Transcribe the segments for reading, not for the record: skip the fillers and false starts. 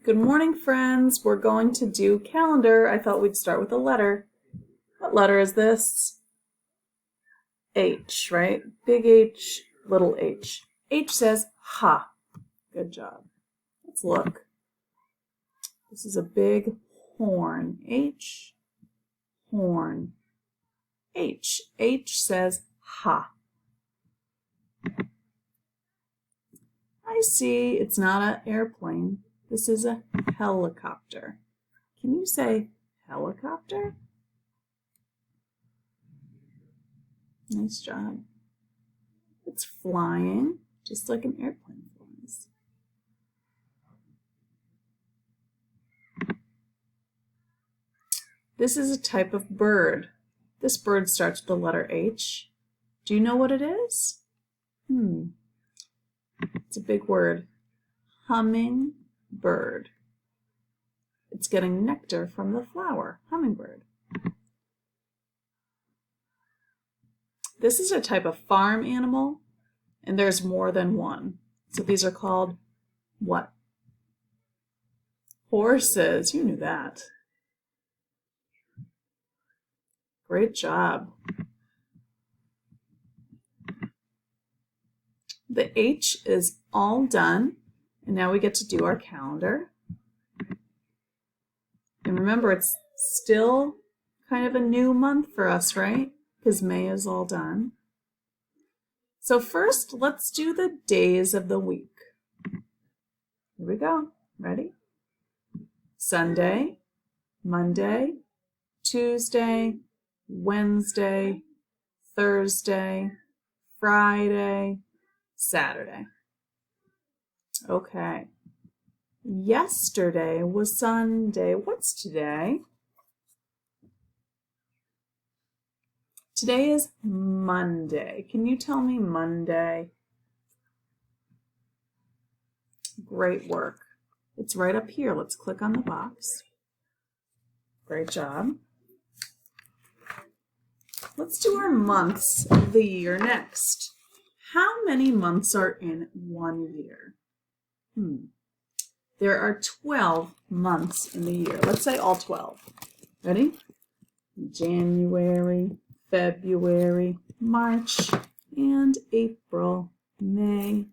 Good morning, friends. We're going to do calendar. I thought we'd start with a letter. What letter is this? H, right? Big H, little h. H says ha. Good job. Let's look. This is a big horn. H, horn. H. H says ha. I see it's not an airplane. This is a helicopter. Can you say helicopter? Nice job. It's flying, just like an airplane flies. This is a type of bird. This bird starts with the letter H. Do you know what it is? It's a big word. Hummingbird. It's getting nectar from the flower. Hummingbird. This is a type of farm animal, and there's more than one. So these are called what? Horses. You knew that. Great job. The H is all done, and now we get to do our calendar. And remember, it's still kind of a new month for us, right? Because May is all done. So first, let's do the days of the week. Here we go. Ready? Sunday, Monday, Tuesday, Wednesday, Thursday, Friday, Saturday. Okay. Yesterday was Sunday. What's today? Today is Monday. Can you tell me Monday? Great work. It's right up here. Let's click on the box. Great job. Let's do our months of the year next. How many months are in 1 year? There are 12 months in the year. Let's say all 12. Ready? January, February, March, and April, May,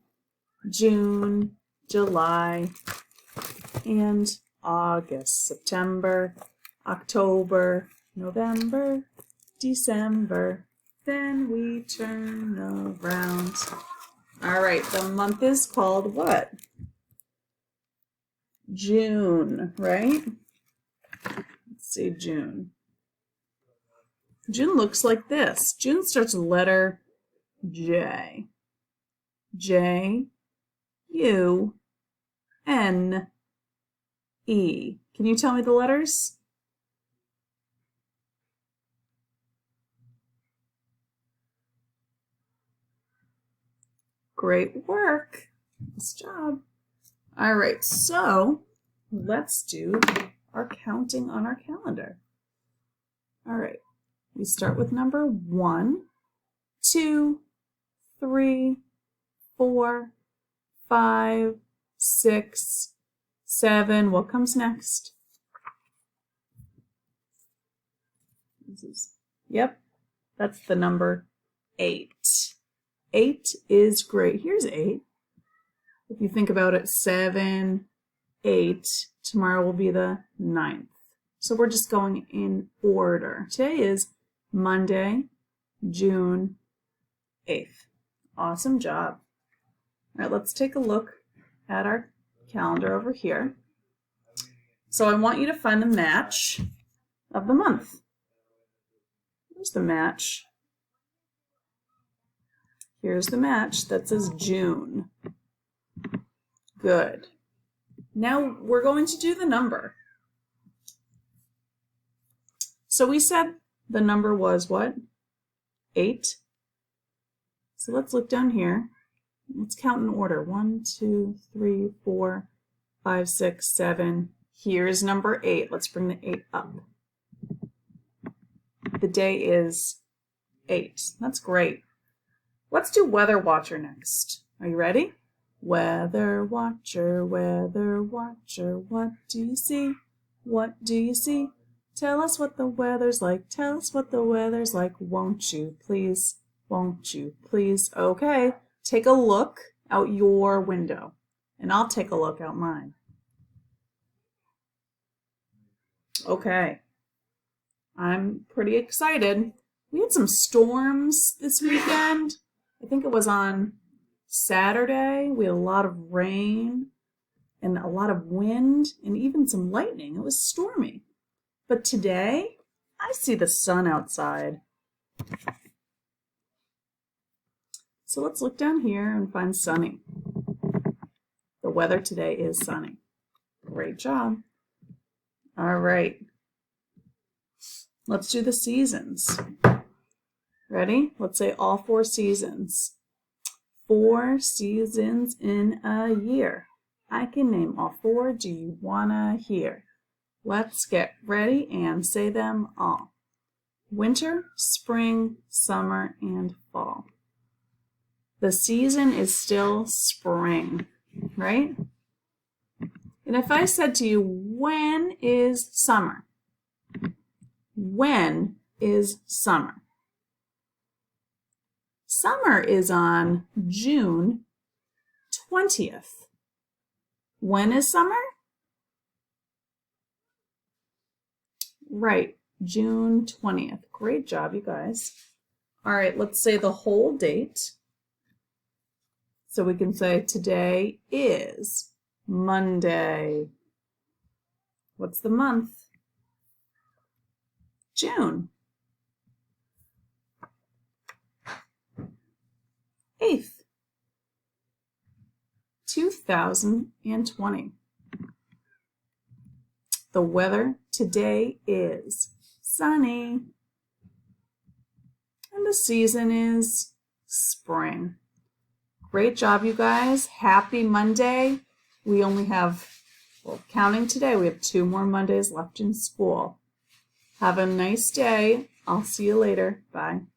June, July, and August, September, October, November, December. Then we turn around. All right, the month is called what? June, right? Let's see, June. June looks like this. June starts with the letter J. J, U, N, E. Can you tell me the letters? Great work. Nice job. All right, so let's do our counting on our calendar. All right, we start with number 1, 2, 3, 4, 5, 6, 7. What comes next? Yep, that's the number 8. 8 is great. Here's 8. If you think about it, 7, 8. Tomorrow will be the 9th. So we're just going in order. Today is Monday, June 8th. Awesome job. All right, let's take a look at our calendar over here. So I want you to find the match of the month. Here's the match. Here's the match that says June. Good. Now we're going to do the number. So we said the number was what? 8. So let's look down here. Let's count in order. 1, 2, 3, 4, 5, 6, 7. Here's number 8. Let's bring the 8 up. The day is 8. That's great. Let's do Weather Watcher next. Are you ready? Weather watcher, what do you see? What do you see? Tell us what the weather's like. Tell us what the weather's like. Won't you please? Won't you please? Okay, take a look out your window, and I'll take a look out mine. Okay, I'm pretty excited. We had some storms this weekend. I think it was on Saturday. We had a lot of rain and a lot of wind and even some lightning. It was stormy. But today, I see the sun outside. So let's look down here and find sunny. The weather today is sunny. Great job. All right. Let's do the seasons. Ready? Let's say all 4 seasons. 4 seasons in a year. I can name all 4. Do you wanna hear? Let's get ready and say them all. Winter, spring, summer, and fall. The season is still spring, right? And if I said to you, when is summer? When is summer? Summer is on June 20th. When is summer? Right, June 20th. Great job, you guys. All right, let's say the whole date. So we can say today is Monday. What's the month? June. 8th, 2020. The weather today is sunny. And the season is spring. Great job, you guys. Happy Monday. We only have, well, counting today, we have 2 more Mondays left in school. Have a nice day. I'll see you later. Bye.